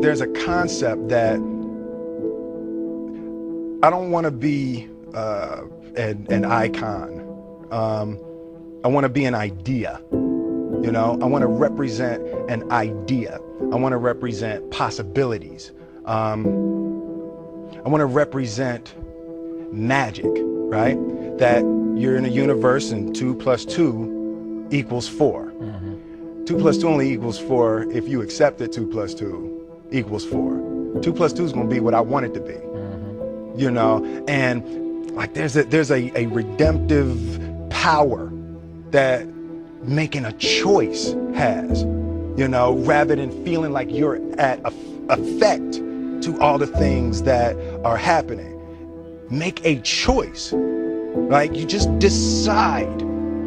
there's a concept that I don't want to be an icon. I want to be an idea. You know, I want to represent an idea. I want to represent possibilities. I want to represent magic, right? That you're in a universe and 2 + 2 = 4. 2 + 2 only equals 4 if you accept that 2 + 2 = 4. 2 + 2 is going to be what I want it to be. You know, and like there's a redemptive power that making a choice has, you know, rather than feeling like you're at effect to all the things that are happening. Make a choice. Like you just decide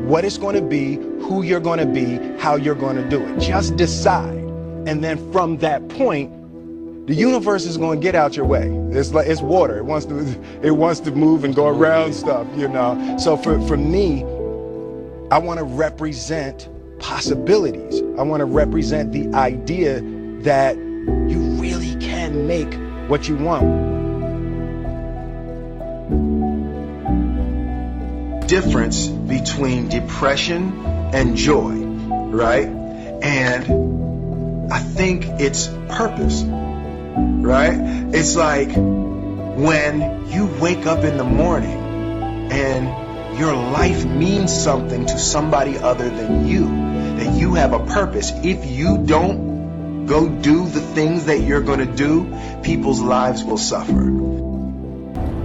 what it's going to be, who you're going to be, how you're going to do it. Just decide. And then from that point, the universe is going to get out your way. It's like it's water. It wants to move and go around stuff, you know. So for me, I want to represent possibilities. I want to represent the idea that you really can make what you want. Difference between depression and joy, right? And I think it's purpose. Right? It's like when you wake up in the morning and your life means something to somebody other than you, that you have a purpose. If you don't go do the things that you're going to do, people's lives will suffer.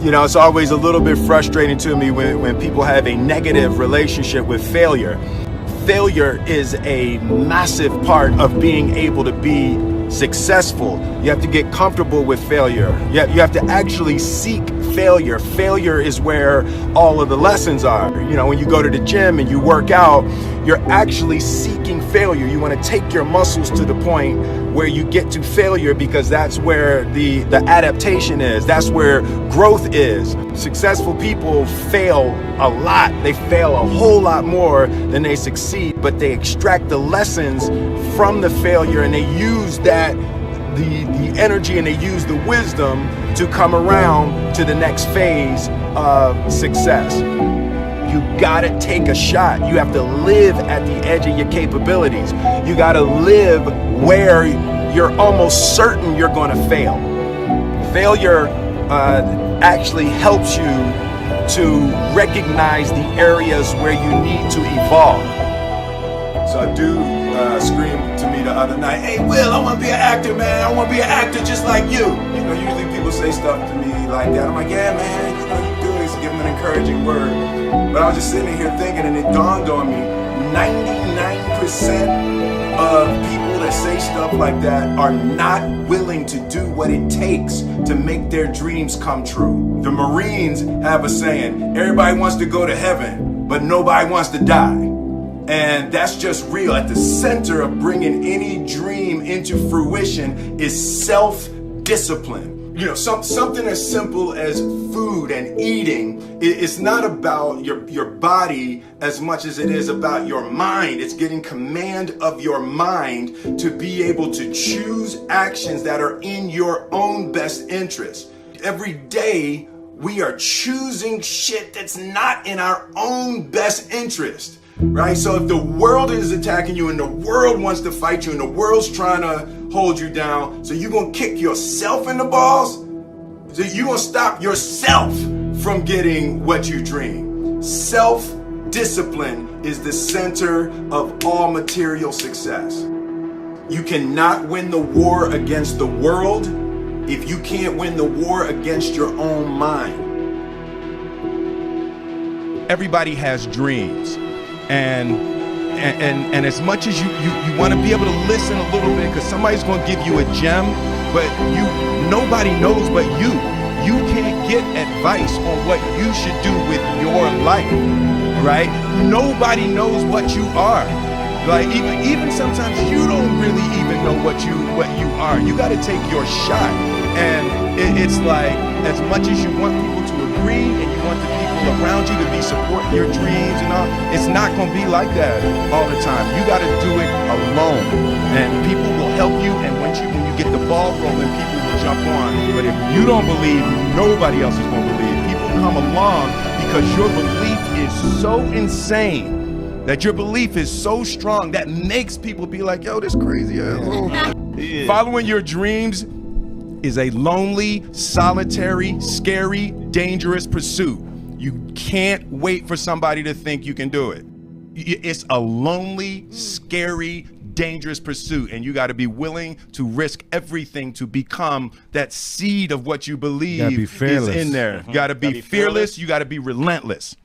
You know, it's always a little bit frustrating to me when people have a negative relationship with failure. Failure is a massive part of being able to be successful. You have to get comfortable with failure. You have to actually seek failure. Failure is where all of the lessons are. You know, when you go to the gym and you work out, you're actually seeking failure. You want to take your muscles to the point where you get to failure, because that's where the adaptation is. That's where growth is. Successful people fail a lot. They fail a whole lot more than they succeed, but they extract the lessons from the failure and they use that the energy and they use the wisdom to come around to the next phase of success. You gotta take a shot. You have to live at the edge of your capabilities. You gotta live where you're almost certain you're gonna fail. Failure actually helps you to recognize the areas where you need to evolve. So a dude screamed to me the other night, "Hey Will, I want to be an actor, man. I want to be an actor just like you." You know, usually people say stuff to me like that. I'm like, "Yeah, man, you know, you do this." Give them an encouraging word. But I was just sitting here thinking, and it dawned on me, 99% of people that say stuff like that are not willing to do what it takes to make their dreams come true. The Marines have a saying, everybody wants to go to heaven, but nobody wants to die. And that's just real. At the center of bringing any dream into fruition is self-discipline. You know, something as simple as food and eating. It's not about your body as much as it is about your mind. It's getting command of your mind to be able to choose actions that are in your own best interest. Every day we are choosing shit that's not in our own best interest. Right? So if the world is attacking you and the world wants to fight you and the world's trying to hold you down, so you're going to kick yourself in the balls? So you're going to stop yourself from getting what you dream. Self-discipline is the center of all material success. You cannot win the war against the world if you can't win the war against your own mind. Everybody has dreams. And as much as you want to be able to listen a little bit, because somebody's going to give you a gem, but nobody knows but you. You can't get advice on what you should do with your life, right? Nobody knows what you are. Like even sometimes you don't really even know what you are. You got to take your shot. And it's like, as much as you want people to agree and you want the people around you to be supporting your dreams and all, it's not going to be like that all the time. You got to do it alone, and people will help you. And when you get the ball bell rolling, people will jump on. But if you don't believe, nobody else is going to believe. People come along because your belief is so insane, that your belief is so strong, that makes people be like, yo, this crazy ass. Yeah. Following your dreams is a lonely, solitary, scary, dangerous pursuit. You can't wait for somebody to think you can do it. It's a lonely, scary, dangerous pursuit, and you got to be willing to risk everything to become that seed of what you believe is in there. You got to be fearless. You got to be relentless.